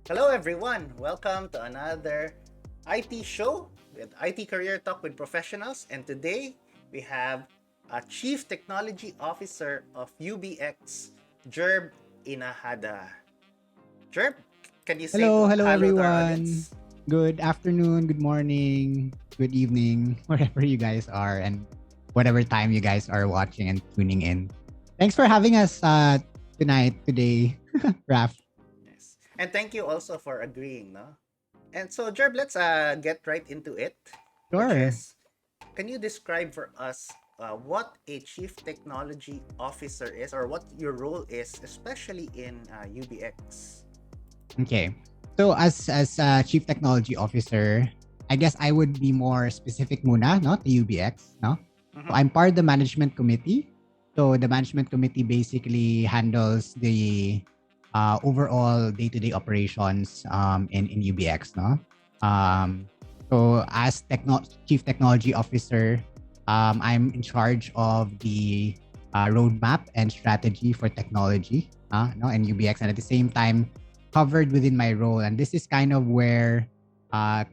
Hello, everyone. Welcome to another IT show with IT Career Talk with Professionals. And today we have a Chief Technology Officer of UBX, Gerb Inajada. Gerb, can you say Hello, hello hello to our everyone. audience? Good afternoon, good morning, good evening, wherever you guys are and whatever time you guys are watching and tuning in. Thanks for Right. having us today, Raf. Yes. And thank you also for agreeing, no? And so, Gerb, let's get right into it, which Sure. is, can you describe for us what a chief technology officer is, or what your role is, especially in UBX? Okay. So as Chief Technology Officer, I guess I would be more specific muna, no, to UBX, no? So Mm-hmm. I'm part of the management committee. So the management committee basically handles the overall day-to-day operations in UBX, no? Right. Um, so as Chief Technology Officer, I'm in charge of the roadmap and strategy for technology, no, and UBX, and at the same time covered within my role. And this is kind of where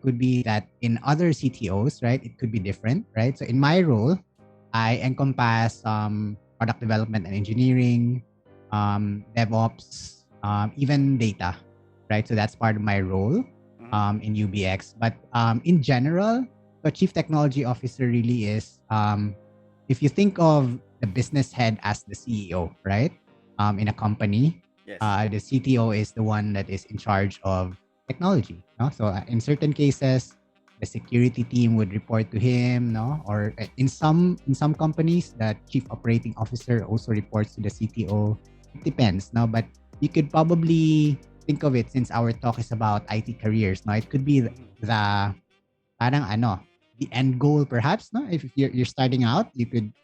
could be that in other CTOs, right, it could be different, right? So in my role, I encompass product development and engineering, DevOps, even data, right? So that's part of my role Mm-hmm. in UBX. But in general, the chief technology officer really is, if you think of the business head as the CEO, right? In a company, Yes. the CTO is the one that is in charge of technology. No? So in certain cases, the security team would report to him, no? Or in some companies, the chief operating officer also reports to the CTO. It depends, no? But you could probably think of it, since our talk is about IT careers, no? It could be Mm-hmm. the parang ano, the end goal perhaps, no? If you're starting out, you could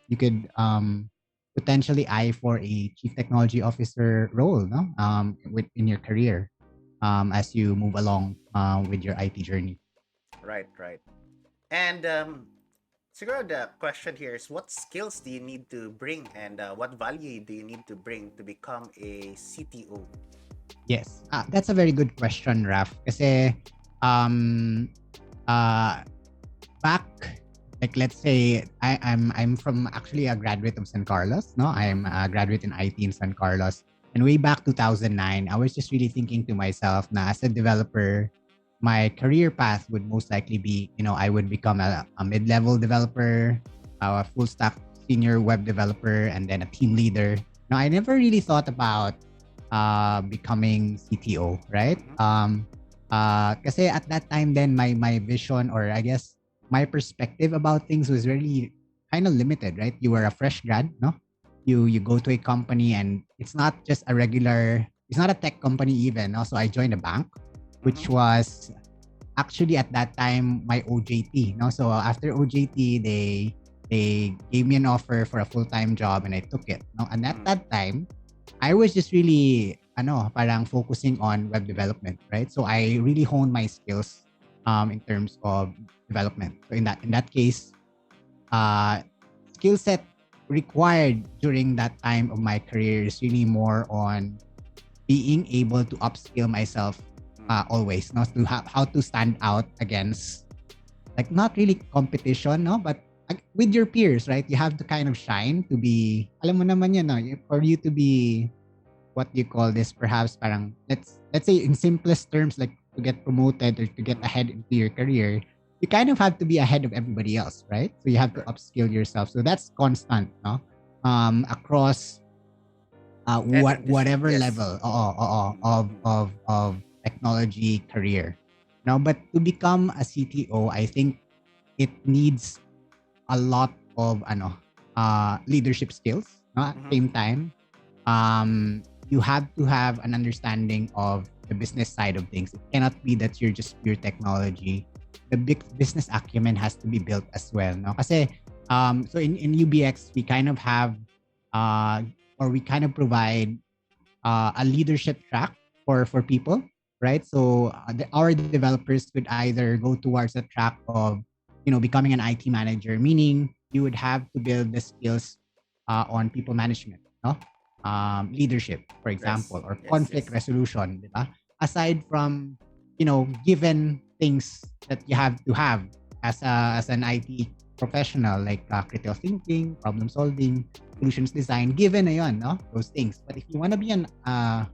potentially eye for a chief technology officer role, no? In your career, as you move along with your IT journey. Right, right. And siguro the question here is, what skills do you need to bring, and what value do you need to bring to become a CTO? Yes. That's a very good question, Raf. Kasi um uh back, like, let's say I'm from actually a graduate of San Carlos, no? Mm-hmm. I'm a graduate in IT in San Carlos. And way back 2009, I was just really thinking to myself, na as a developer, my career path would most likely be, I would become a mid-level developer, a full stack senior web developer, and then a team leader. Now, I never really thought about becoming CTO, right? Mm-hmm. Kasi at that time then, my vision, or I guess my perspective about things, was really kind of limited, right? You were a fresh grad, no? You go to a company, and it's not a tech company even. Also, I joined a bank, Mm-hmm. which was actually at that time my OJT, no? So after OJT, they gave me an offer for a full-time job, and I took it, no? And at Mm-hmm. that time, I was just really parang focusing on web development, right? So I really honed my skills in terms of development. So in that case, uh skill set required during that time of my career is really more on being able to upskill myself, always, not to how to stand out against, like, not really competition, no, but like, with your peers, right? You have to kind of shine to be, alam mo naman yan, no? For you to be, what do you call this, perhaps parang, let's say in simplest terms, like to get promoted or to get Mm-hmm. ahead into your career, you kind of have to be ahead of everybody else, right? So you have to Correct. upskill yourself. So that's constant, no? Across Every whatever yes. level, of Mm-hmm. technology career. Now, but to become a CTO, I think it needs a lot of leadership skills, no? At the Mm-hmm. same time, you have to have an understanding of the business side of things. It cannot be that you're just pure technology. The big business acumen has to be built as well, no? Kasi so in UBX, we kind of have uh or we kind of provide a leadership track for people, right? So our developers could either go towards a track of, becoming an IT manager, meaning you would have to build the skills on people management, no? Leadership, for Yes. example, or Yes. conflict Yes. resolution, di ba? aside from, given things that you have to have as an IT professional, like critical thinking, problem solving, solutions design, given na yun, no? Those things. But if you want to be a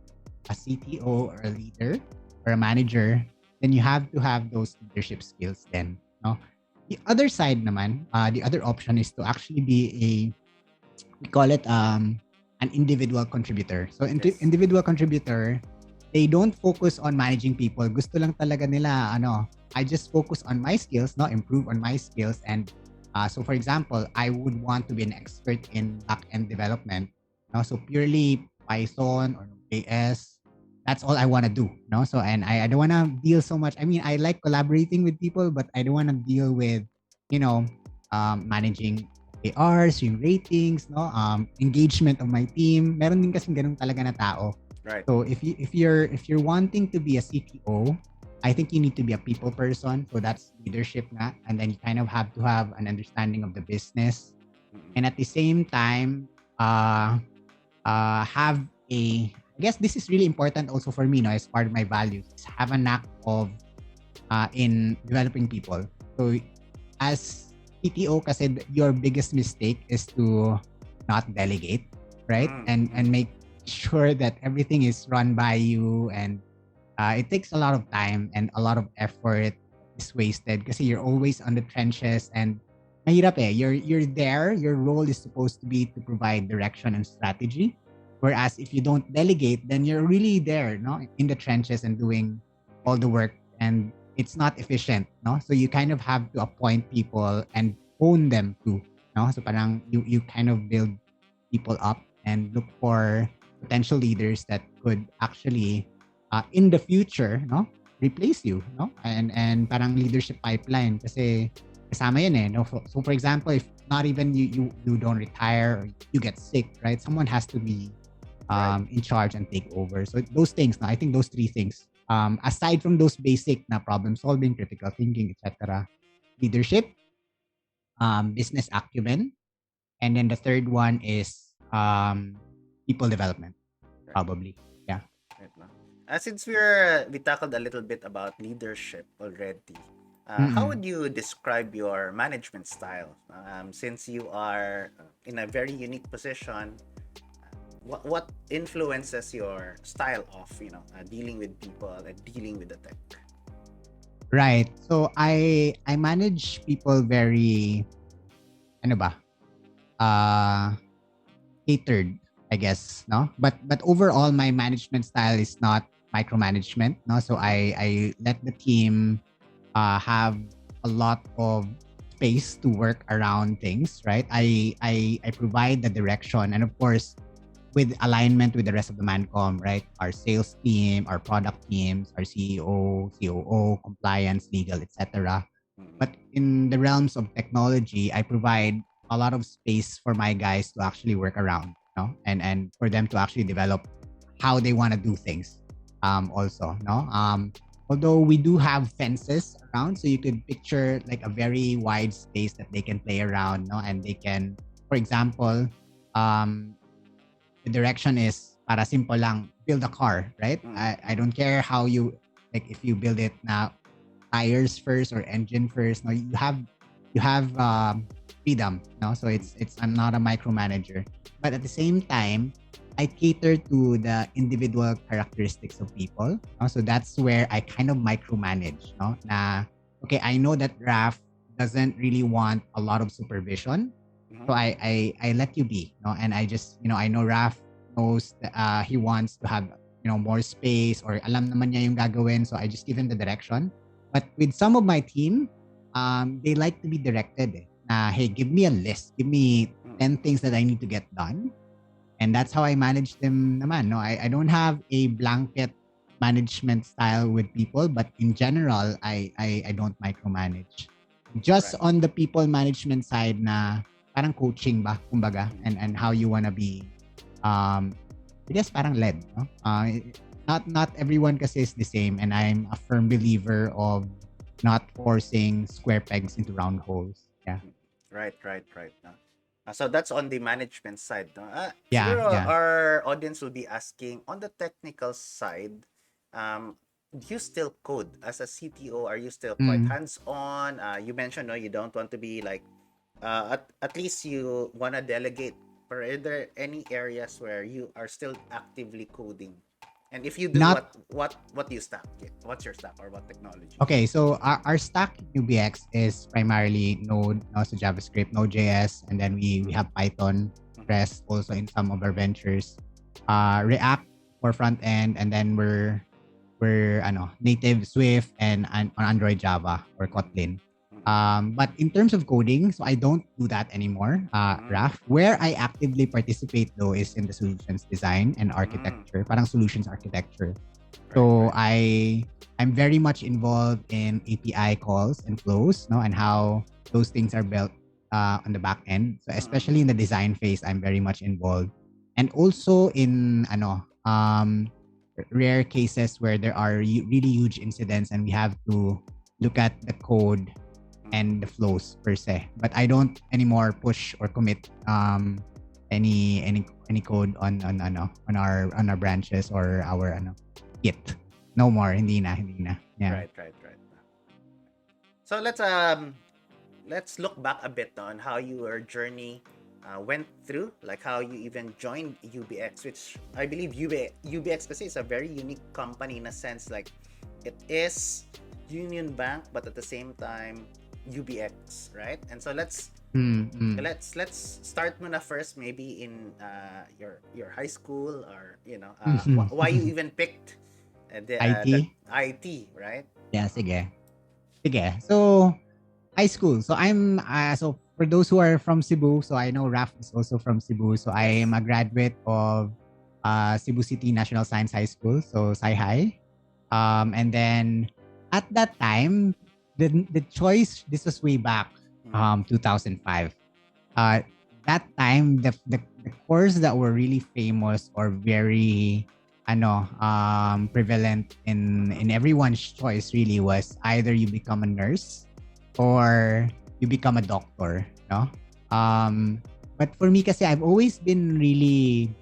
CTO or a leader or a manager, then you have to have those leadership skills then, no? The other side naman, the other option is to actually be we call it an individual contributor. So Yes. individual contributor, they don't focus on managing people. Gusto lang talaga nila I just focus on my skills, no, improve on my skills. And so for example, I would want to be an expert in back-end development. No? So purely Python or JS, that's all I want to do. No? So and I don't want to deal so much. I mean, I like collaborating with people, but I don't want to deal with, you know, managing ARs, yung ratings, no? Engagement of my team. Meron din kasing ganun talaga na tao. Right. So if you're wanting to be a CTO, I think you need to be a people person. So that's leadership na. And then you kind of have to have an understanding of the business. Mm-mm. And at the same time, have I guess this is really important also for me, no, as part of my values, is have a knack of in developing people. So as CTO kasi your biggest mistake is to not delegate, right? And Mm-mm. make sure that everything is run by you, and it takes a lot of time and a lot of effort is wasted kasi you're always on the trenches and mahirap eh. You're there, your role is supposed to be to provide direction and strategy. Whereas if you don't delegate, then you're really there, no, in the trenches and doing all the work, and it's not efficient, no? So you kind of have to appoint people and own them too, no? So parang you kind of build people up and look for potential leaders that could actually in the future, no, replace you, no? And parang leadership pipeline kasi kasama yan eh, no? So for example, if not even you don't retire or you get sick, right? Someone has to be Right. in charge and take over. So those things, no, I think those three things, aside from those basic na problem solving, critical thinking, etc., leadership, business acumen, and then the third one is people development, Right. probably. Yeah. Right. No? Since we tackled a little bit about leadership already, how Mm-mm. would you describe your management style? Since you are in a very unique position, what influences your style of dealing with people and dealing with the tech? Right. So I manage people very ano ba? Uh catered, I guess, no? But overall my management style is not micromanagement, no? So I let the team have a lot of space to work around things, right? I provide the direction, and of course with alignment with the rest of the Mancom, right? Our sales team, our product teams, our CEO, COO, compliance, legal, etc. Mm-mm. But in the realms of technology, I provide a lot of space for my guys to actually work around, no? And for them to actually develop how they want to do things. Also, no? Although we do have fences around, so you could picture like a very wide space that they can play around, no? And they can, for example, um, the direction is para simple lang, build a car, right? I Mm-mm. don't care how you, like if you build it now tires first or engine first. No, you have freedom. No, so it's I'm not a micromanager, but at the same time, I cater to the individual characteristics of people. No? So that's where I kind of micromanage. No, na okay, I know that Raf doesn't really want a lot of supervision, Mm-hmm. so I let you be. No, and I just I know Raf knows that, he wants to have more space, or alam naman niya yung gagawin, so I just give him the direction. But with some of my team, they like to be directed. Eh. Na, hey, give me a list. Give me 10 things that I need to get done. And that's how I manage them naman. No, I don't have a blanket management style with people, but in general, I don't micromanage. Just Right. on the people management side na parang coaching ba, kumbaga, and how you wanna be um I guess parang led, no? Not everyone kasi is the same, and I'm a firm believer of not forcing square pegs into round holes. Yeah. Right, right, right. No? So that's on the management side. No? Yeah, Siguro yeah. our audience will be asking on the technical side, do you still code as a CTO? Are you still quite Mm. hands-on? You mentioned no, you don't want to be like at least you want to delegate. But are there any areas where you are still actively coding? And if you do, Not what do you stack? What's your stack or what technology? okay. So our stack in UBX is primarily Node, also JavaScript, Node.js, and then we have Python, REST also in some of our ventures. React for front end, and then we're native Swift and on Android Java or Kotlin. But in terms of coding, so I don't do that anymore. Raf, where I actively participate though is in the solutions design and architecture, parang solutions architecture. So I'm very much involved in API calls and flows, no, and how those things are built on the back end. So especially in the design phase, I'm very much involved, and also in rare cases where there are really huge incidents and we have to look at the code and the flows per se. But I don't anymore push or commit any code on our branches or our Git. No more, hindi na. Yeah. Right. So let's look back a bit on how your journey went through, like how you even joined UBX, which I believe UBX kasi is a very unique company in a sense, like it is Union Bank, but at the same time UBX, right? And so let's start muna first maybe in your high school, or why you even picked the IT? IT, right? Yeah, sige. Sige. So, high school. So so for those who are from Cebu, so I know Raf is also from Cebu. So I am a graduate of Cebu City National Science High School, so Sci-High. And then at that time, the choice, this was way back 2005. That time the course that were really famous or very prevalent in everyone's choice really was either you become a nurse or you become a doctor, no? But for me kasi I've always been really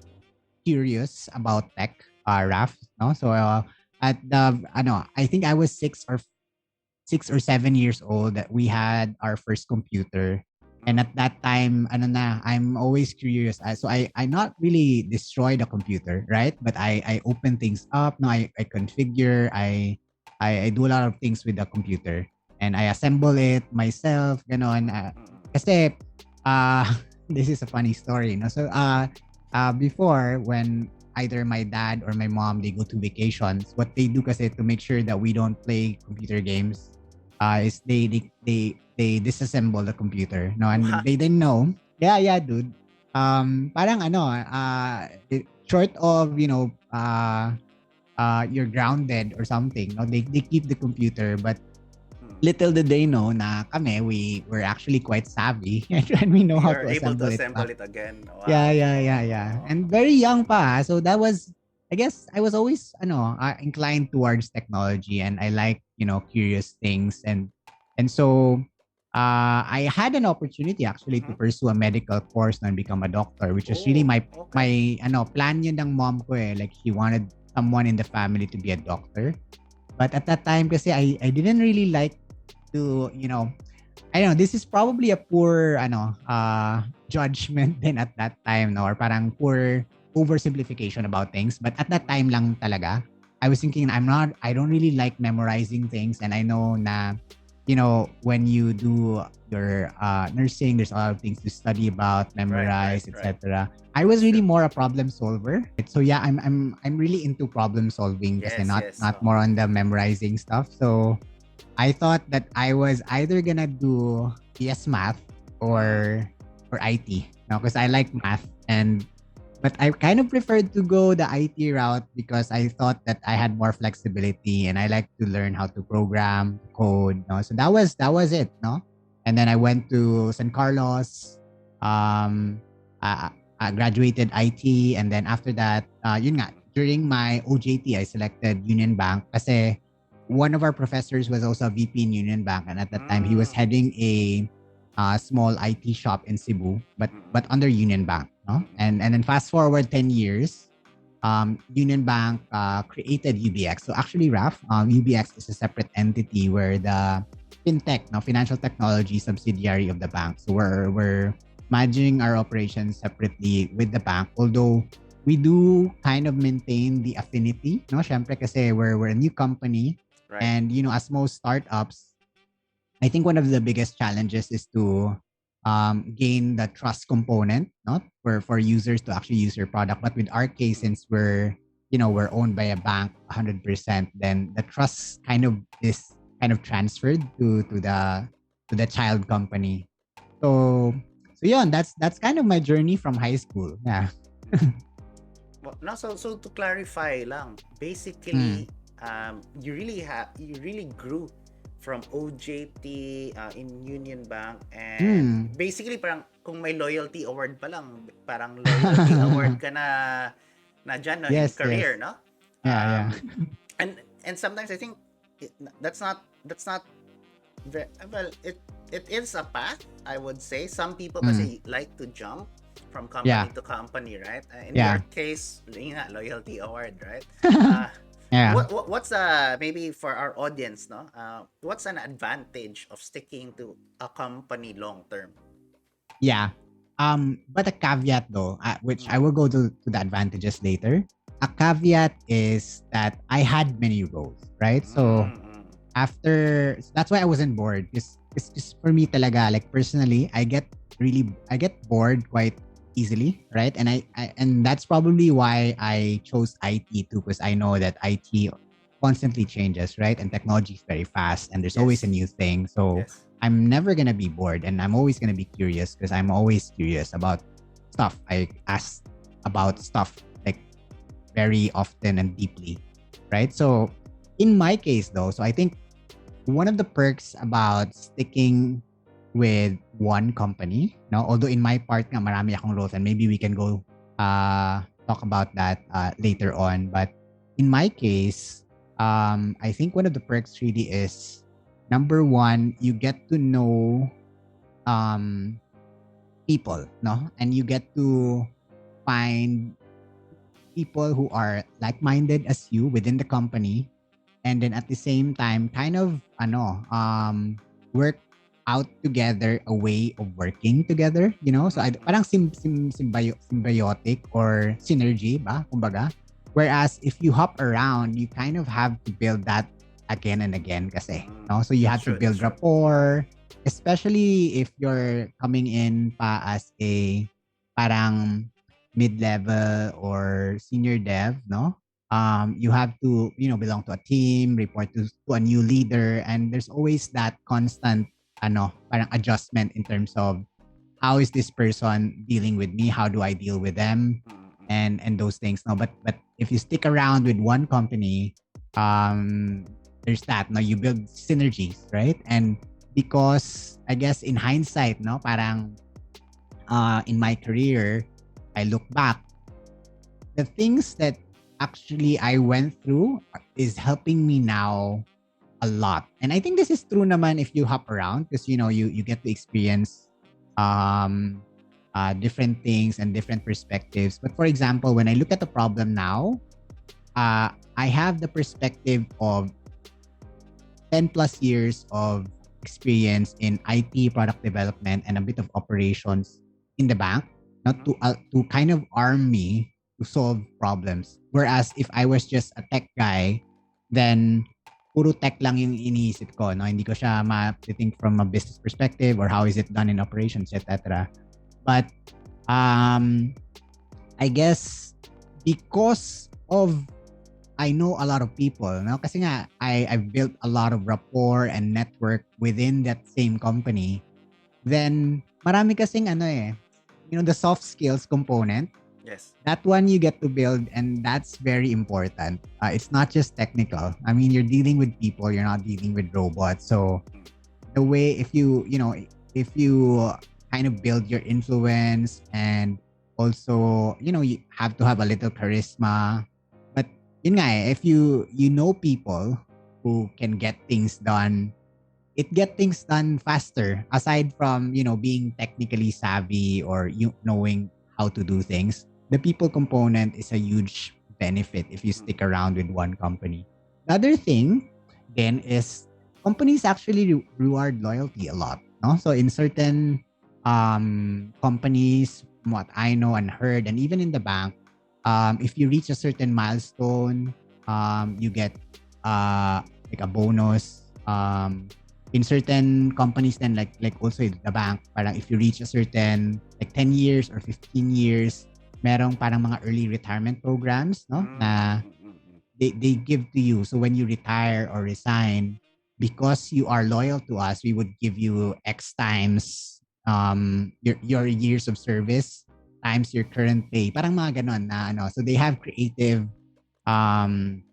curious about tech, Raf, no? So at the I think I was 6 or 7 years old that we had our first computer. And at that time, I'm always curious. So I not really destroy the computer, right? But I open things up. No, I configure. I do a lot of things with the computer, and I assemble it myself. Ganon. Kasi this is a funny story. No, so before when either my dad or my mom they go to vacations, what they do kasi to make sure that we don't play computer games is they disassemble the computer, no, and they didn't know. Yeah, dude. Parang short of you're grounded or something. No, they keep the computer, but little did they know na kami we were actually quite savvy and we know how You're to able to assemble it assemble back. it again. Wow. Yeah. And very young pa. So that was, I guess I was always inclined towards technology and I like, curious things and so I had an opportunity actually to pursue a medical course and become a doctor, which was really my plan yun ng mom ko eh. Like she wanted someone in the family to be a doctor. But at that time kasi I didn't really like to, I don't know, this is probably a poor judgment then at that time, no, or parang poor oversimplification about things, but at that time lang talaga I was thinking I don't really like memorizing things, and I know na when you do your nursing there's a lot of things to study about, memorize, etc. I was really more a problem solver. So yeah, I'm really into problem solving kasi not more on the memorizing stuff. So I thought that I was either gonna do PS math or IT, because I like math, but I kind of preferred to go the IT route because I thought that I had more flexibility and I like to learn how to program, code, no. So that was it, no. And then I went to San Carlos, I graduated IT, and then after that, yun nga, during my OJT, I selected Union Bank kasi one of our professors was also a VP in Union Bank, and at that time he was heading a small IT shop in Cebu, but under Union Bank, no? And then fast forward 10 years, Union Bank created UBX. So actually, Raf, UBX is a separate entity where the fintech, no, financial technology subsidiary of the bank. So we're managing our operations separately with the bank. Although we do kind of maintain the affinity, no? Syempre kasi we're a new company, Right. and as most startups, I think one of the biggest challenges is to gain the trust component, not for users to actually use your product. But with our case, since we're owned by a bank 100%, then the trust kind of is kind of transferred to the child company. So yeah, that's kind of my journey from high school. Yeah. Well, no, so to clarify lang, Mm. basically, you really grew from OJT in Union Bank, and Mm. basically parang kung may loyalty award pa lang, parang loyalty award ka na dyan, no, in Yes, career, yes. no? Yeah, yeah. And sometimes I think that's not well, it is a path, I would say. Some people Mm. kasi like to jump from Yeah. company to company, right? In your Yeah. case, yun nga, loyalty award, right? Yeah. What's maybe for our audience, no? What's an advantage of sticking to a company long term? Yeah. But a caveat though, which I Mm. will go to the advantages later. A caveat is that I had many roles, right? So Mm. that's why I wasn't bored. It's just for me talaga, like personally, I get bored quite easily, right? And that's probably why I chose IT too, because I know that IT constantly changes, right? And technology is very fast and there's always a Yes. new thing. So Yes. I'm never gonna be bored and I'm always gonna be curious because I'm always curious about stuff. I ask about stuff like very often and deeply, right? So in my case though, so I think one of the perks about sticking with one company, no, although in my part nga marami akong roles and maybe we can go talk about that later on, but in my case, I think one of the perks really is number one, you get to know um people, no, and you get to find people who are like-minded as you within the company, and then at the same time kind of work out together a way of working together, so Mm. parang symbiotic or synergy ba kumbaga, whereas if you hop around you kind of have to build that again and again kasi, no, so you That's have to true. That's build true. rapport, especially if you're coming in pa as a parang mid-level or senior dev, no, you have to belong to a team, report to a new leader, and there's always that constant parang adjustment in terms of how is this person dealing with me, how do I deal with them, Mm. and those things, no, but if you stick around with one company, um there's that, no, you build synergies, right? And because I guess in hindsight, no, parang in my career I look back, the things that actually I went through is helping me now a lot. And I think this is true naman if you hop around because you get to experience um different things and different perspectives. But for example, when I look at the problem now, I have the perspective of 10 plus years of experience in IT product development and a bit of operations in the bank, not Mm. to kind of arm me to solve problems. Whereas if I was just a tech guy, then puro tech lang yung iniisip ko, no? Hindi ko siya ma-think from a business perspective or how is it done in operations, etc. But um I guess because of I know a lot of people, no? Kasi nga, I've built a lot of rapport and network within that same company. Then, marami kasing the soft skills component, Yes. that one you get to build and that's very important. It's not just technical. I mean, you're dealing with people, you're not dealing with robots. So, Mm. the way if you kind of build your influence and also you have to have a little charisma, but yun nga if you know people who can get things done, it get things done faster aside from being technically savvy or you knowing how to do things. The people component is a huge benefit if you stick around with one company. The other thing then is companies actually reward loyalty a lot. No? So in certain companies, from what I know and heard, and even in the bank, if you reach a certain milestone, you get like a bonus. In certain companies, then like also in the bank, parang if you reach a certain like 10 years or 15 years, merong parang mga early retirement programs, no? Na they give to you. So when you retire or resign, because you are loyal to us, we would give you X times your years of service times your current pay. Parang mga ganon na ano. So they have creative um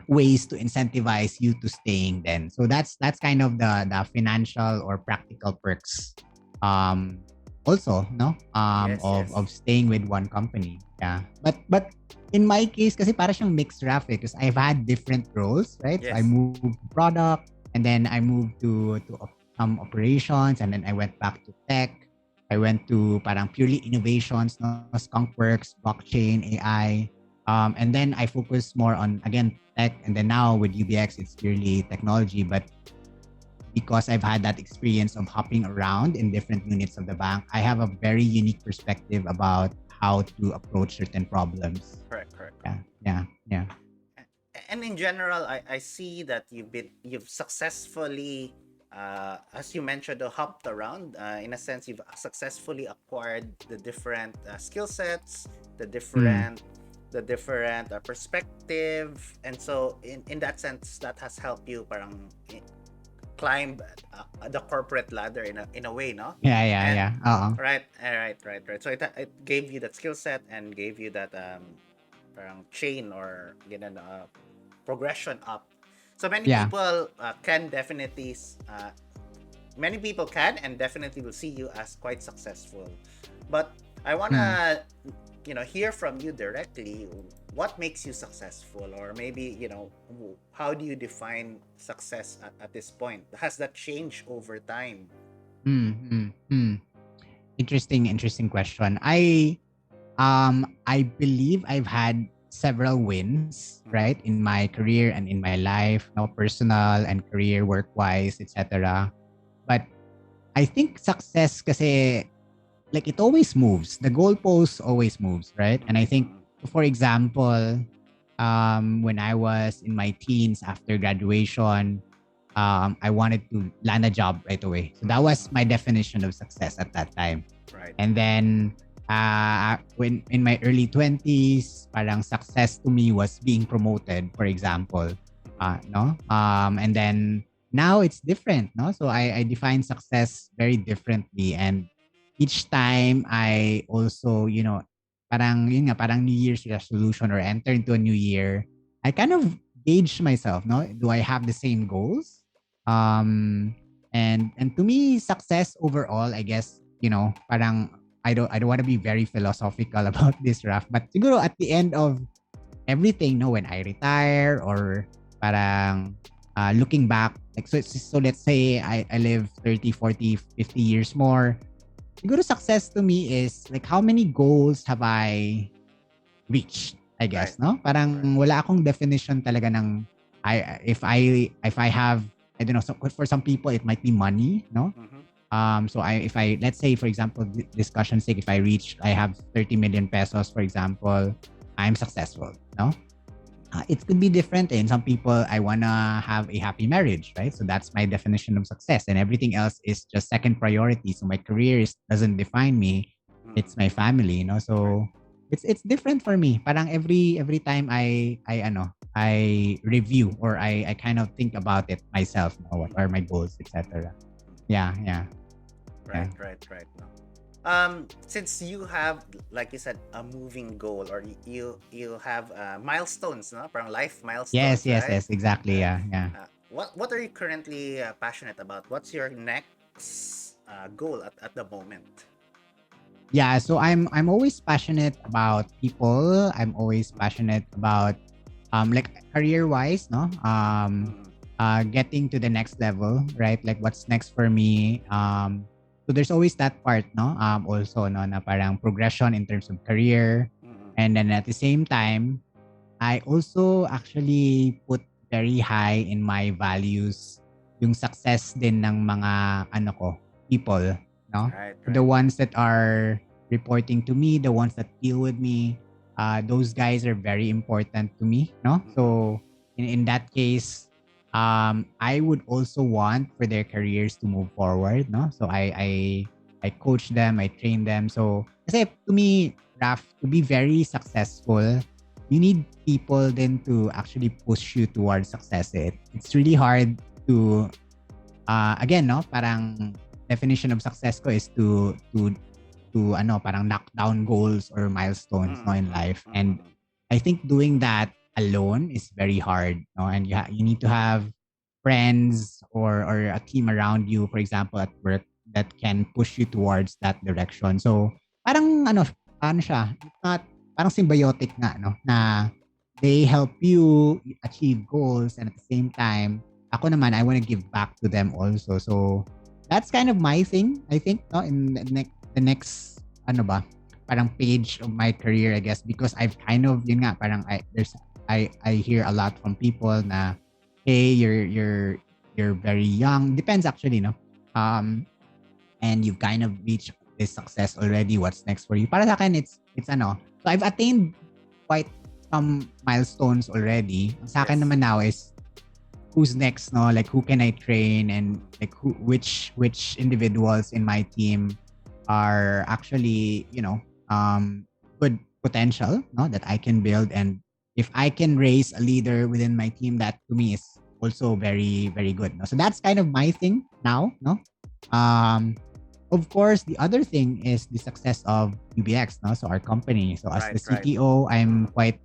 ways to incentivize you to staying then. So that's kind of the financial or practical perks um also no Yes, yes. of staying with one company. Yeah. But in my case kasi para siyang mixed Rafi because I've had different roles, right? So I Yes. moved to product and then I moved to operations and then I went back to tech. I went to parang purely innovations, no? Skunkworks, blockchain, AI. And then I focus more on again tech, and then now with UBX it's purely technology. But because I've had that experience of hopping around in different units of the bank, I have a very unique perspective about how to approach certain problems. Correct, correct. Yeah. And in general, I see that you've successfully, as you mentioned, hopped around. In a sense, you've successfully acquired the different skill sets, the different perspective, and so in that sense, that has helped you parang climb the corporate ladder in a way, no? And Yeah. right. So it gave you that skill set and gave you that parang chain or progression up. So many Yeah. people can definitely many people can and definitely will see you as quite successful. But I wanna hear from you directly. What makes you successful, or maybe how do you define success at this point? Has that changed over time? Interesting question. I believe I've had several wins, right, in my career and in my life, no, personal and career, work wise, etc. But I think success kasi like it always moves. The goalpost always moves, right? And I think, for example, when I was in my teens after graduation, I wanted to land a job right away. So that was my definition of success at that time. Right. And then when in my early 20s, parang success to me was being promoted, for example. No? And then now it's different, no? So I define success very differently, and each time I also, parang yun nga, parang New Year's resolution or enter into a new year, I kind of gauge myself, no? Do I have the same goals? And to me, success overall, I guess, parang I don't want to be very philosophical about this, Raf, but siguro at the end of everything, no, when I retire or parang looking back, like so let's say I live 30, 40, 50 years more. Siguro success to me is like how many goals have I reached, I guess, no? Parang wala akong definition talaga ng if I have, I don't know, so for some people it might be money, no? So if I let's say for example discussion sake, if I have 30 million pesos, for example, I'm successful, no? It could be different. In some people, I wanna have a happy marriage, right? So that's my definition of success, and everything else is just second priority. So my career doesn't define me; it's my family, So it's different for me. Parang every time I review or I kind of think about it myself. What are my goals, etc. Yeah. Right. Since you have, like you said, a moving goal, or you have milestones, no? Parang life milestones, Yes, right? exactly. Yeah. What are you currently passionate about? What's your next goal at the moment? Yeah, so I'm always passionate about people. I'm always passionate about like career wise, no? Getting to the next level, right? Like what's next for me. So there's always that part, no? Also, no, na parang progression in terms of career. And then at the same time, I also actually put very high in my values yung success din ng mga ano ko, people, no? Right, The right. ones that are reporting to me, the ones that deal with me, those guys are very important to me, no? Mm-hmm. So in that case, I would also want for their careers to move forward, no? So I coach them, I train them. So kasi to me, Raf, to be very successful, you need people then to actually push you towards success. It's really hard to again, no, parang definition of success ko is to ano, parang knock down goals or milestones, no, in life. Mm-hmm. And Mm-hmm. I think doing that alone is very hard, no, and you need to have friends or a team around you, for example at work, that can push you towards that direction. So parang ano siya, it's not, parang symbiotic nga, no, na they help you achieve goals, and at the same time ako naman, I want to give back to them also. So that's kind of my thing, I think, no, in the next ano ba, parang page of my career, I guess, because I've kind of, yun nga, parang I hear a lot from people na, hey, you're very young. Depends actually, no? And you've kind of reached this success already. What's next for you? Para sa akin, it's ano. So I've attained quite some milestones already. Ang sa akin Yes. naman now is who's next, no? Like who can I train, and like which individuals in my team are actually, good potential, no, that I can build. And if I can raise a leader within my team, that to me is also very, very good. No? So that's kind of my thing now, no? Um of course, the other thing is the success of UBX, no? So our company. So as Right, the right. CTO, I'm Mm-hmm. quite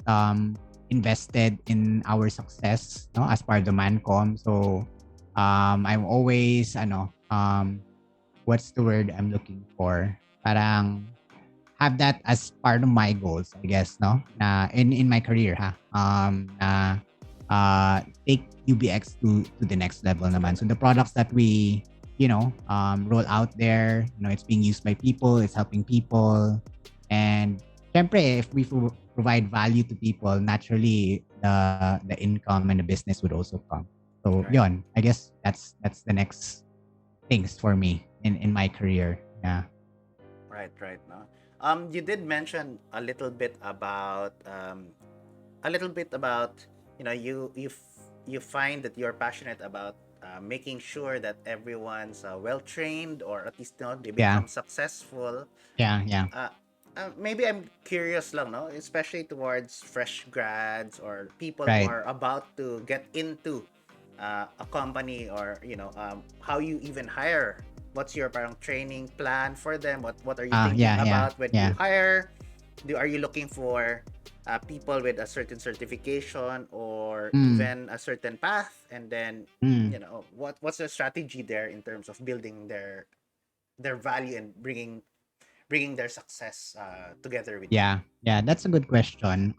invested in our success, no, as part of the Mancom. So I'm always what's the word I'm looking for? Parang have that as part of my goals, I guess, no? Na in my career, ha. Na take UBX to the next level Next naman. So level. the products that we, roll out there, it's being used by people, it's helping people. And syempre, if we provide value to people, naturally the income and the business would also come. So Right. yon, I guess that's the next things for me in my career. Yeah. Right, right. No. You did mention a little bit about, you find that you're passionate about making sure that everyone's well trained, or at least, they Yeah. become successful. Yeah. Yeah. uh, Maybe I'm curious lang, no, especially towards fresh grads or people who Right. are about to get into a company, or how you even hire. What's your parang training plan for them? What are you thinking Yeah. Yeah. about when you Yeah. hire? Are you looking for people with a certain certification, or Mm. even a certain path? And then, Mm. what's the strategy there in terms of building their value and bringing their success together with you? Yeah. Yeah. That's a good question.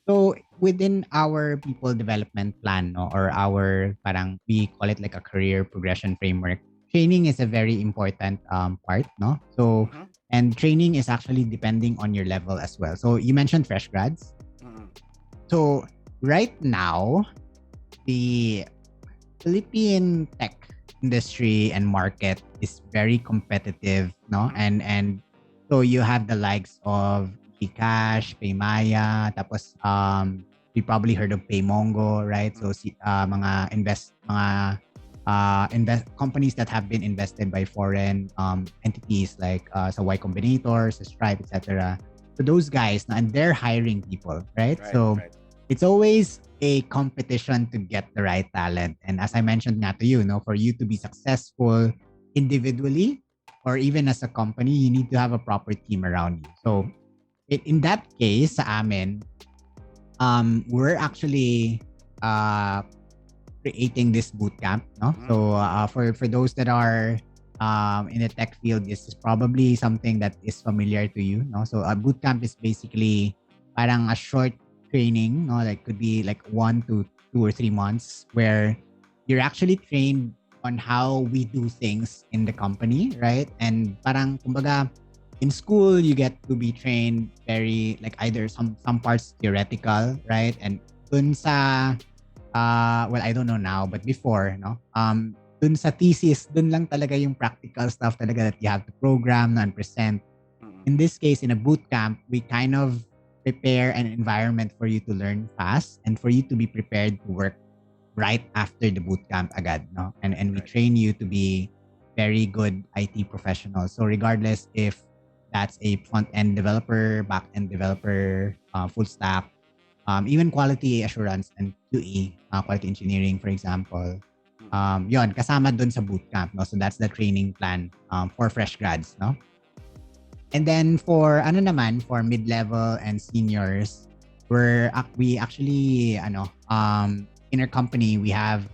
So within our people development plan, no, or our parang we call it like a career progression framework, training is a very important part, no? So Mm-hmm. and training is actually depending on your level as well. So you mentioned fresh grads. Mm-hmm. So right now, the Philippine tech industry and market is very competitive, no? Mm-hmm. And so you have the likes of GCash, Paymaya, tapos we probably heard of Paymongo, right? So mga invest companies that have been invested by foreign entities like sa Y Combinator, sa Stripe, etc. So those guys, and they're hiring people, right? Right, So right. it's always a competition to get the right talent. And as I mentioned nga to you, no, for you to be successful individually or even as a company, you need to have a proper team around you. So Mm-hmm. in that case, sa amin, we're actually uh, creating this bootcamp, no? So Mm-hmm. for those that are in the tech field, this is probably something that is familiar to you, no? So a bootcamp is basically parang a short training, no? Like could be like 1 to 2 or 3 months where you're actually trained on how we do things in the company, right? And parang kumbaga in school you get to be trained very like either some parts theoretical, right? And dun sa well, I don't know now, but before, no? Dun sa thesis, dun lang talaga yung practical stuff talaga that you have to program and present. In this case, in a boot camp, we kind of prepare an environment for you to learn fast and for you to be prepared to work right after the boot camp agad, no? And we Right. train you to be very good IT professionals. So regardless if that's a front-end developer, back-end developer, full stack, even quality assurance and QE, quality engineering, for example, yon kasama dun sa bootcamp, no? So that's the training plan for fresh grads, no? And then for ano naman, for mid-level and seniors, we actually in our company we have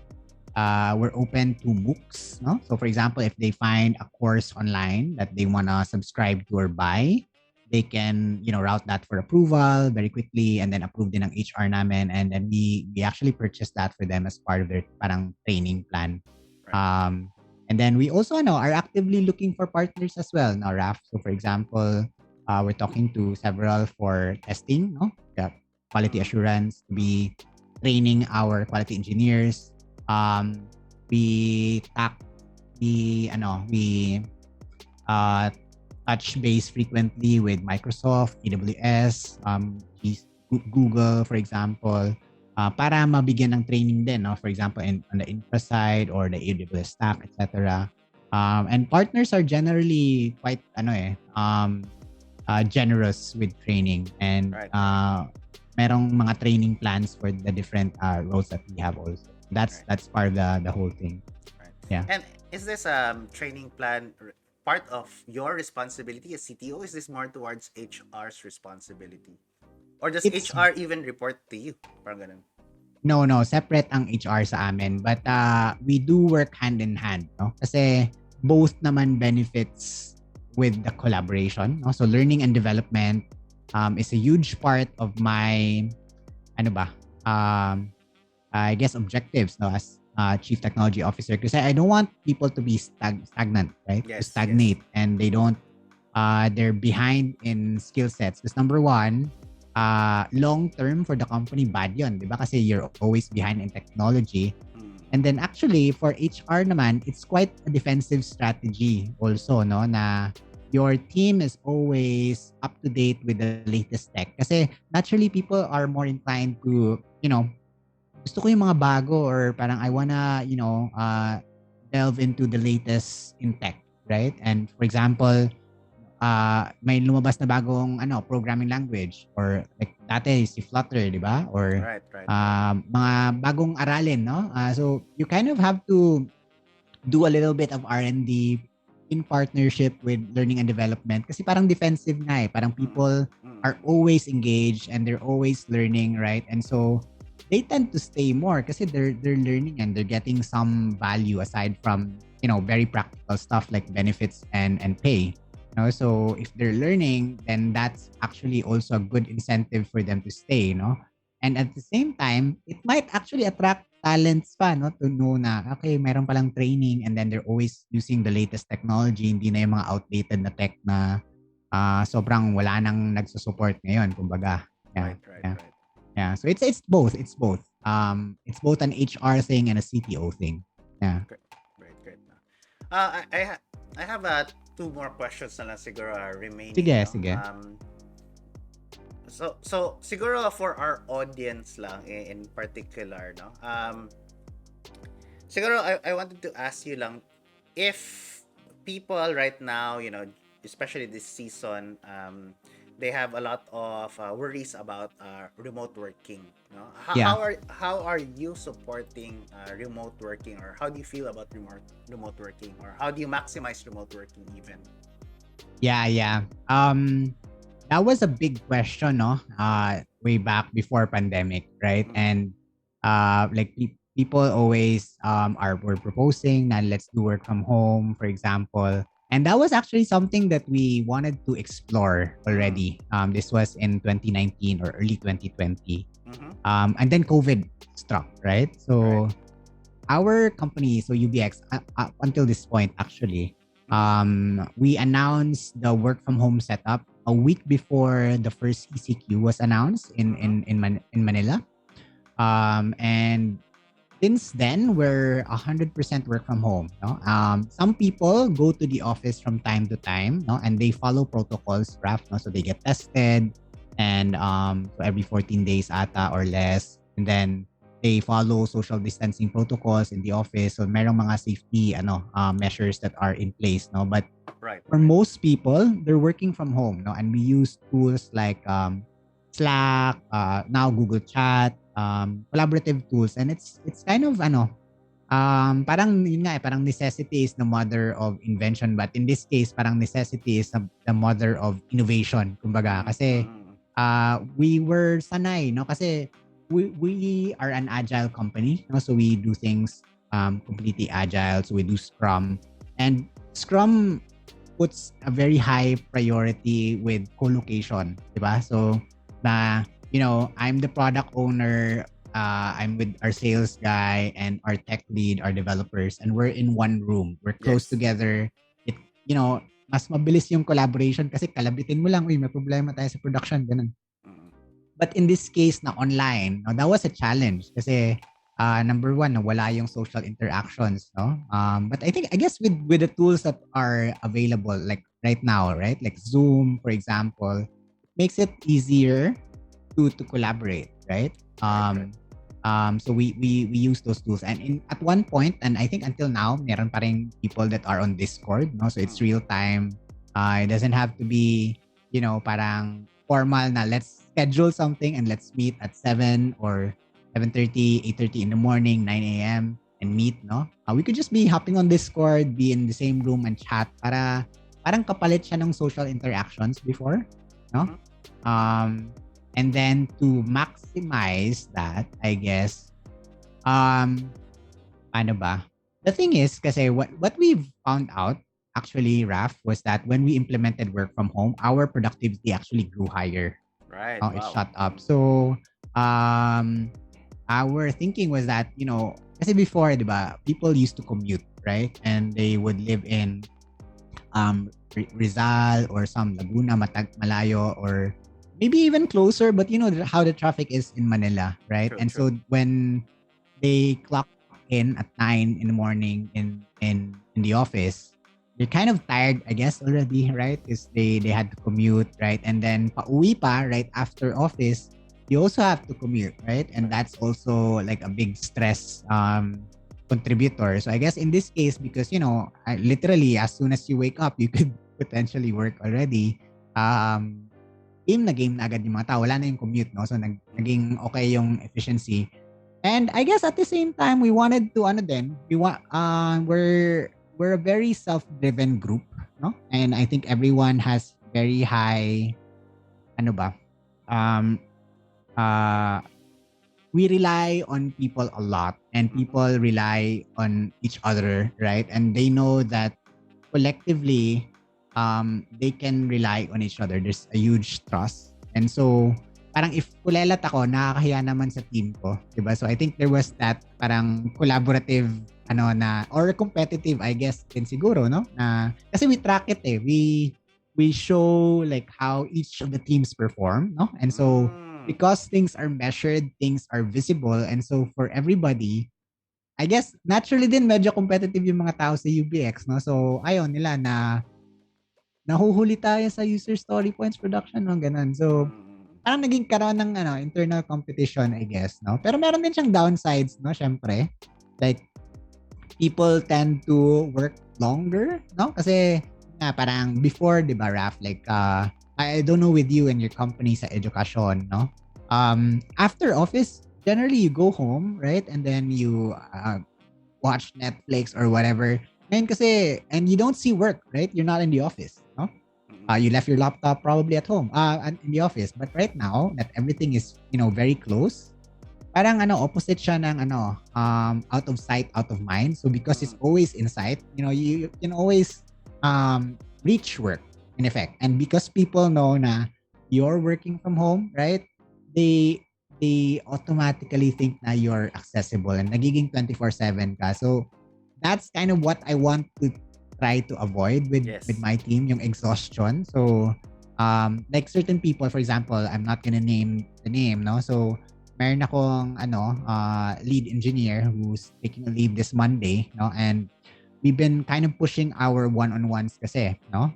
we're open to MOOCs, no? So for example, if they find a course online that they wanna subscribe to or buy, they can, route that for approval very quickly and then approve din ng HR namin, and then we actually purchase that for them as part of their parang training plan. Right. And then we also are actively looking for partners as well, no, Raf? So for example, we're talking to several for testing, no? Yeah, quality assurance, to be training our quality engineers. We tack we touch base frequently with Microsoft, AWS, Google, for example, para mabigyan ng training din, no? For example, on the infra side or the AWS stack, etc. And partners are generally quite generous with training, and Right. merong mga training plans for the different roles that we have also. That's part of the whole thing. Right. Yeah. And is this training plan part of your responsibility as CTO? Is this more towards HR's responsibility? Or does HR even report to you? Parang ganun. No, separate ang HR sa amin. But we do work hand in hand, no? Kasi both naman benefits with the collaboration, no? So learning and development is a huge part of my I guess objectives, no, as chief technology officer, because I don't want people to be stagnant, right? To Yes, stagnate, and they don't they're behind in skill sets. Because number one, long term for the company, bad yun, di ba? Kasi you're always behind in technology. And then actually for HR naman, it's quite a defensive strategy also, no, na your team is always up to date with the latest tech. Kasi naturally people are more inclined to, gusto ko yung mga bago, or parang I wanna, delve into the latest in tech, right? And for example, may lumabas na bagong programming language, or like dati si Flutter, di ba? Or right. mga bagong aralin, no? So you kind of have to do a little bit of R&D in partnership with learning and development, kasi parang defensive nga eh. Parang people are always engaged and they're always learning, right? And so they tend to stay more kasi they're learning and they're getting some value aside from, very practical stuff like benefits and pay. So if they're learning, then that's actually also a good incentive for them to stay, no? And at the same time, it might actually attract talents pa, no? To know na, okay, meron palang training, and then they're always using the latest technology, hindi na yung mga outdated na tech na sobrang wala nang nagsusupport ngayon, kumbaga. Yeah, Right. Yeah, so it's both. It's both. It's both an HR thing and a CTO thing. Yeah. Great. I have two more questions na lang siguro remaining. Sige. So siguro for our audience lang in particular, no. Siguro I wanted to ask you lang if people right now, especially this season, they have a lot of worries about remote working. No? How are you supporting remote working, or how do you feel about remote working, or how do you maximize remote working even? Yeah. That was a big question, no? Way back before pandemic, right? And like people always were proposing that let's do work from home, for example. And that was actually something that we wanted to explore already. This was in 2019 or early 2020. And then COVID struck, right? So our company, so UBX, up until this point, actually, We announced the work from home setup a week before the first ECQ was announced in Manila. And since then, we're 100% work from home. No? Some people go to the office from time to time, no? And they follow protocols, Raf, no? So they get tested, and so every 14 days ata or less. And then they follow social distancing protocols in the office. So merong mga safety measures that are in place. No? But Right. for most people, they're working from home. No? And we use tools like Slack, now Google Chat, collaborative tools, and it's kind of parang yun nga parang necessity is the mother of invention, but in this case parang necessity is the mother of innovation, kumbaga, kasi we were sanay, no, kasi we are an agile company, no, so we do things completely agile, so we do Scrum, and Scrum puts a very high priority with co-location, diba? So na I'm the product owner, I'm with our sales guy and our tech lead, our developers, and we're in one room. We're close together. It, mas mabilis yung collaboration kasi kalabitin mo lang, uy, may problema tayo sa production, ganun. But in this case na online, no, that was a challenge kasi number one, wala yung social interactions, no? But I guess with the tools that are available, like right now, right? Like Zoom, for example, makes it easier to collaborate, right? So we use those tools, and at one point, and I think until now, meron pa rin people that are on Discord, no? So it's real time. It doesn't have to be, parang formal na let's schedule something and let's meet at 7 or 7:30, 8:30 in the morning, 9 a.m. and meet, no? We could just be hopping on Discord, be in the same room and chat para parang kapalit siya ng social interactions before, no? And then to maximize that, I guess, ano ba? The thing is, kasi what we've found out, actually, Raf, was that when we implemented work from home, our productivity actually grew higher. Right. It shot up. So, our thinking was that, kasi before, di ba, people used to commute, right? And they would live in Rizal or some Laguna, malayo, or maybe even closer, but how the traffic is in Manila, right? True, and true. so when they clock in at 9 in the morning in the office, they're kind of tired, I guess, already, right? Because they had to commute, right? And then pauwi pa, right after office, you also have to commute, right? And that's also like a big stress contributor. So I guess in this case, because literally as soon as you wake up, you could potentially work already. Game na agad yung mga tao. Wala na yung commute, no? So, naging okay yung efficiency. And I guess at the same time, we wanted to, we're a very self-driven group, no? And I think everyone has very high, we rely on people a lot, and people rely on each other, right? And they know that collectively, they can rely on each other. There's a huge trust. And so, parang if kulelat ako, nakakahiya naman sa team ko. Diba? So, I think there was that parang collaborative, or competitive, I guess, din siguro, no? Kasi we track it eh. We show like how each of the teams perform, no? And so, because things are measured, things are visible, and so for everybody, I guess, naturally din medyo competitive yung mga tao sa UBX, no? So, ayaw nila na nahuhuli tayo sa user story points production, no? Ganun. So, parang naging karoon ng internal competition, I guess, no? Pero meron din siyang downsides, no? Syempre. Like, people tend to work longer, no? Kasi, parang before, di ba, Raf? Like, I don't know with you and your company sa education, no? After office, generally you go home, right? And then you watch Netflix or whatever. Ngayon kasi, and you don't see work, right? You're not in the office, no? You left your laptop probably at home, in the office. But right now, that everything is, very close, parang opposite siya ng out of sight, out of mind. So because it's always in sight, you can always reach work, in effect. And because people know na you're working from home, right? They automatically think na you're accessible and nagiging 24/7 ka. So that's kind of what I want to try to avoid with Yes. my team, yung exhaustion. So like certain people, for example, I'm not gonna name the name, no? So meron akong lead engineer who's taking a leave this Monday, no? And we've been kind of pushing our one-on-ones kasi, no?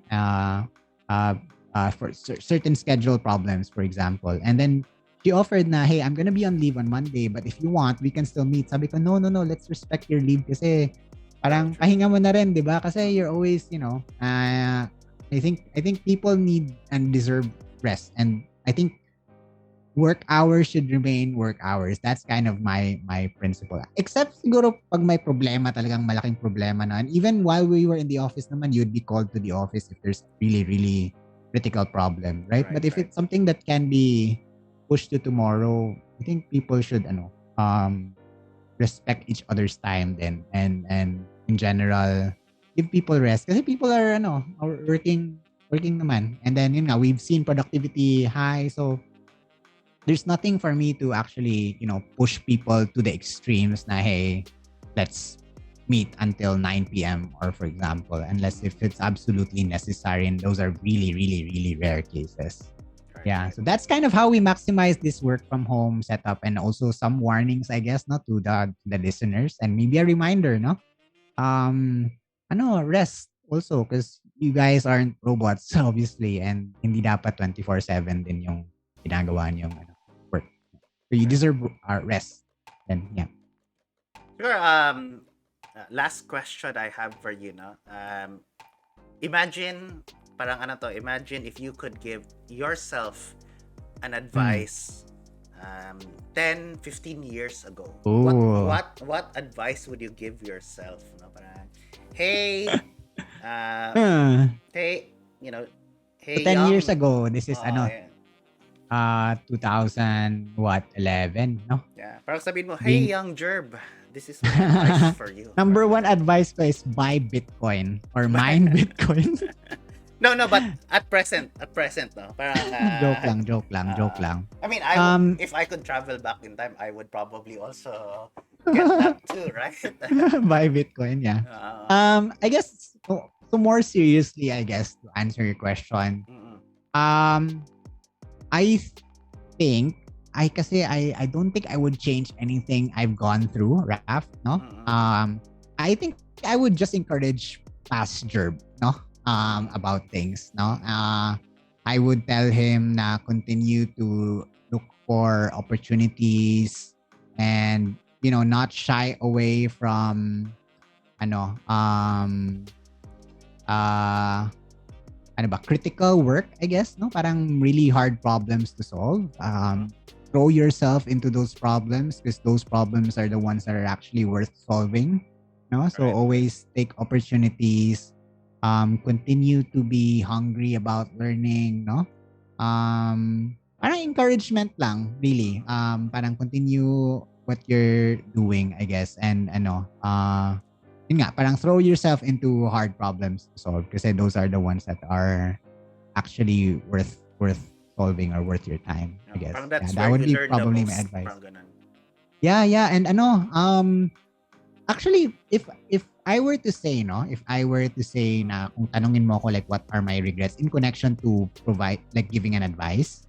For certain schedule problems, for example. And then she offered na, hey, I'm gonna be on leave on Monday, but if you want, we can still meet. Sabi ko, no, let's respect your leave kasi True, parang true. pahinga mo na rin, di ba? Kasi you're always, I think people need and deserve rest. And I think work hours should remain work hours. That's kind of my principle. Except siguro pag may problema, talagang malaking problema na. And even while we were in the office naman, you'd be called to the office if there's really, really critical problem, right? Right, But if right. it's something that can be pushed to tomorrow, I think people should respect each other's time then, and in general give people rest kasi people are working naman, and then yun nga, we've seen productivity high, so there's nothing for me to actually push people to the extremes na, hey, let's meet until 9 p.m. or for example, unless if it's absolutely necessary, and those are really, really, really rare cases. Right, Yeah, right. so that's kind of how we maximize this work from home setup, and also some warnings, I guess, not to the listeners, and maybe a reminder, no? Um, rest also, because you guys aren't robots, obviously, and hindi dapat 24/7 din yung ginagawa niyong work. So you Right. deserve rest. And yeah. Sure. Last question I have for you, no? Imagine, imagine if you could give yourself an Mm. advice 10, 15 years ago. Oh. What advice would you give yourself? No? Parang, hey, uh, Uh, hey, so hey 10 years young, ago, this is yeah, 2000 what 11, no? yeah. Parang sabihin mo, hey Being young Gerb, this is my advice for you. number Parang one ganun. advice ko is buy Bitcoin or mine Bitcoin. No, but at present, no. Parang Joke lang. I mean, if I could travel back in time, I would probably also get that too, right? Buy Bitcoin, yeah. uh, I guess so more seriously, I guess, to answer your question. mm-mm, I think I don't think I would change anything I've gone through, Raf, no? mm-mm, I think I would just encourage past Gerb, no? About things, no? I would tell him na continue to look for opportunities, and not shy away from ano um uh critical work, I guess, no? Parang really hard problems to solve. Throw yourself into those problems because those problems are the ones that are actually worth solving, no? So right, right. always take opportunities, continue to be hungry about learning, no? Parang encouragement lang, really. Parang continue what you're doing, I guess, and yun nga, parang throw yourself into hard problems to solve kasi those are the ones that are actually worth solving or worth your time, I guess. Parang Yeah, that's that where would you be learn the probably my most. advice. Parang ganun. Yeah, and actually, if I were to say, no, if I were to say na kung tanungin mo ako like what are my regrets in connection to provide like giving an advice,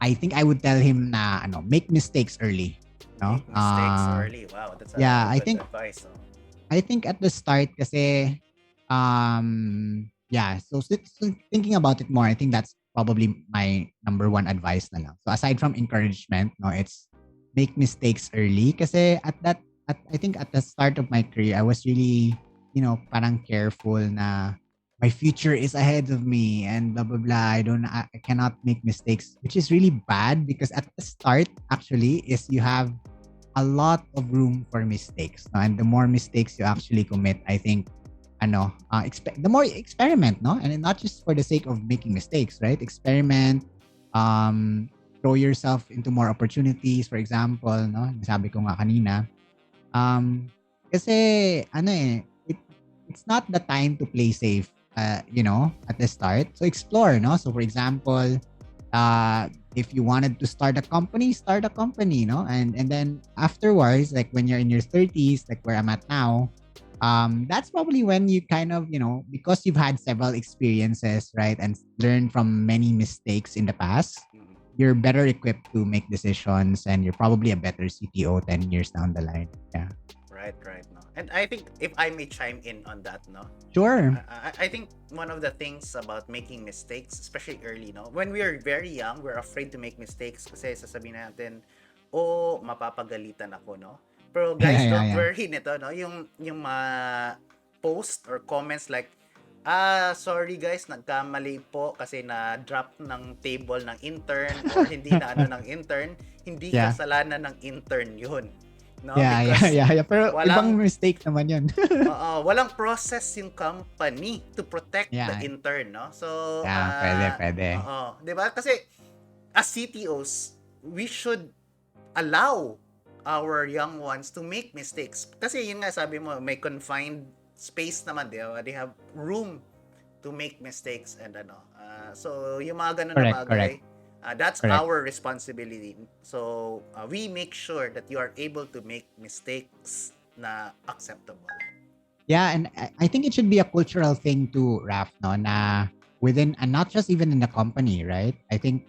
I think I would tell him na make mistakes early, no? Make mistakes early. Wow, that's Yeah, a I good think advice. Oh. at the start kasi yeah, so thinking about it more, I think that's probably my number one advice na lang. So aside from encouragement, no, it's make mistakes early kasi I think at the start of my career, I was really, parang careful na my future is ahead of me and blah blah blah. I cannot make mistakes, which is really bad because at the start actually is you have a lot of room for mistakes, no? And the more mistakes you actually commit, I think the more you experiment, no? And not just for the sake of making mistakes, right? Experiment, throw yourself into more opportunities, for example, no? Sabi ko nga kanina, kasi it's not the time to play safe, at the start. So explore, no? So for example, if you wanted to start a company, no? And then afterwards, like when you're in your 30s, like where I'm at now, that's probably when you kind of, because you've had several experiences, right, and learned from many mistakes in the past, Mm. you're better equipped to make decisions, and you're probably a better CTO 10 years down the line. Yeah. Right, right, no. And I think if I may chime in on that, no, Sure. I think one of the things about making mistakes, especially early, no, when we are very young, we're afraid to make mistakes kasi sasabihin natin, oh, mapapagalitan ako, no? Pero Yeah, guys, yeah, don't yeah. worry nito, no? Yung post or comments like, sorry guys, nagkamali po kasi na-drop ng table ng intern or hindi na ano ng intern, hindi Yeah. kasalanan ng intern yun. No? Yeah, yeah, Because yeah, yeah. Pero ibang walang mistake naman yun. walang process yung company to protect the Yeah. intern, no? So, Yeah, pwede. 'di ba? Kasi as CTOs, we should allow our young ones to make mistakes. Kasi yun nga sabi mo, may confined space naman, di ba? They have room to make mistakes and ano. So, yung mga ganun na Correct. bagay, that's Correct. our responsibility. So, we make sure that you are able to make mistakes na acceptable. Yeah, and I think it should be a cultural thing too, Raf, no, na within, and not just even in the company, right? I think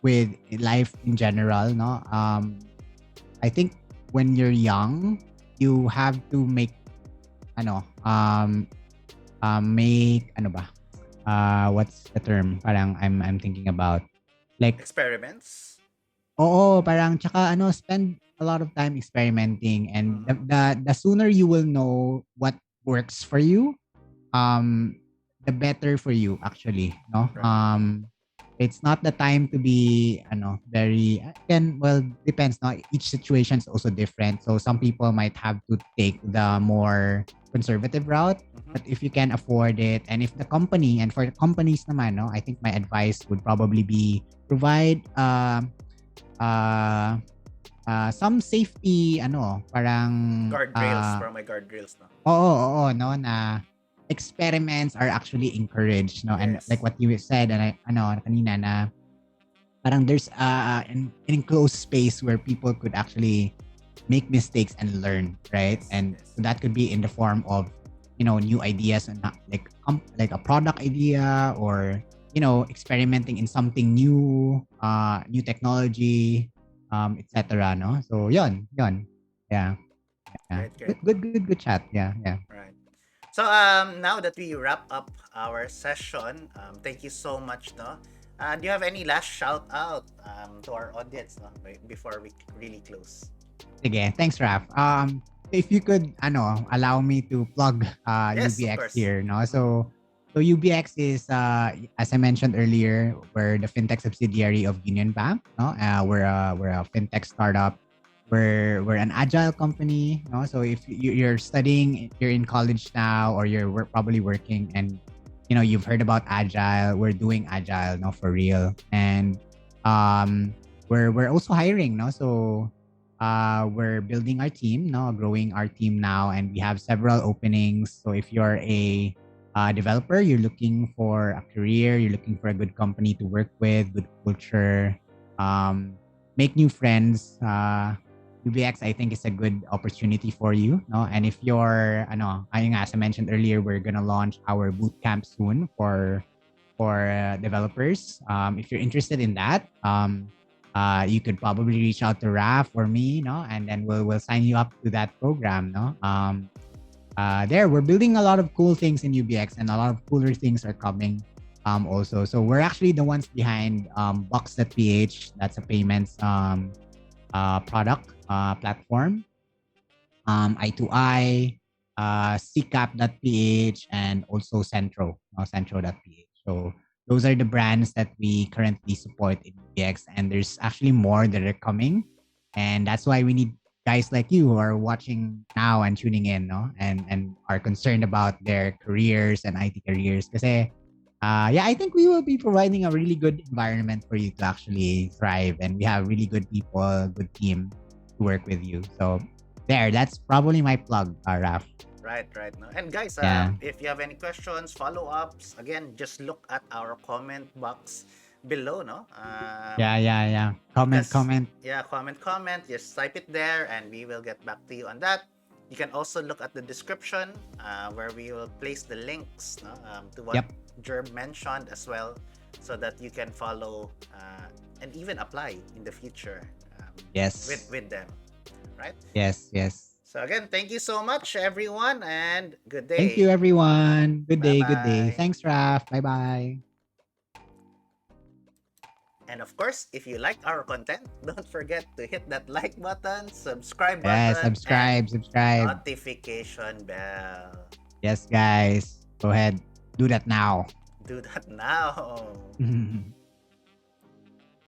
with life in general, no, I think when you're young, you have to make, ano, make, ano ba? What's the term? Parang I'm thinking about, like, Experiments. oo, parang tsaka ano, spend a lot of time experimenting, and the sooner you will know what works for you, the better for you actually, no? Right. It's not the time to be ano, very, again, well, depends, no? Each situation is also different. So some people might have to take the more conservative route, but if you can afford it, and if the company, and for companies naman, no, I think my advice would probably be provide uh some safety, ano, parang Guardrails, para may guardrails, no? oo, no, na experiments are actually encouraged, no, and like Yes. what you said, and ano kanina, na parang there's an enclosed space where people could actually make mistakes and learn, right? Yes, And yes. that could be in the form of, new ideas, and not like a product idea, or experimenting in something new, new technology, etc. No, so yon, yeah. Great, great, no? Good chat. Yeah. Right. So now that we wrap up our session, thank you so much, no? Do you have any last shout out to our audience, no? Before we really close? Sige, thanks, Raf. If you could, allow me to plug Yes, of UBX course. here, no? So UBX is, as I mentioned earlier, we're the fintech subsidiary of Union Bank, no? We're a fintech startup. We're an agile company, no? So if you're studying, you're in college now, or you're probably working, and you've heard about agile, we're doing agile, no, for real. And we're also hiring, no? So we're building our team, no, growing our team now, and we have several openings. So if you're a developer, you're looking for a career, you're looking for a good company to work with, good culture, make new friends, UBX, I think, is a good opportunity for you, no? And if you're, ayun nga, as I mentioned earlier, we're gonna launch our bootcamp soon for developers. If you're interested in that, you could probably reach out to Raf or me, no, and then we'll sign you up to that program, no. There we're building a lot of cool things in UBX, and a lot of cooler things are coming. Also, so we're actually the ones behind Box.ph. That's a payments product platform. I2I, CCAP.ph, and also Centro.ph. So those are the brands that we currently support in UBX, and there's actually more that are coming. And that's why we need guys like you who are watching now and tuning in, no? And are concerned about their careers and IT careers. Kasi, yeah, I think we will be providing a really good environment for you to actually thrive. And we have really good people, good team to work with you. So that's probably my plug, Raf. Right, right. No. And guys, Yeah. if you have any questions, follow-ups, again, just look at our comment box below, no? Yeah. Comment, Because comment. yeah, comment, just type it there, and we will get back to you on that. You can also look at the description where we will place the links, no, to what Yep. Gerb mentioned as well, so that you can follow and even apply in the future Yes. with them, right? Yes. Yes. So again, thank you so much, everyone, and good Thank you, day. everyone. Good Bye day. Good day. bye. Thanks, Raf. Bye bye. And of course, if you like our content, don't forget to hit that like button, subscribe Yeah. button, and Subscribe. Subscribe. notification bell. Yes, guys. Go ahead. Do that now. Do that now.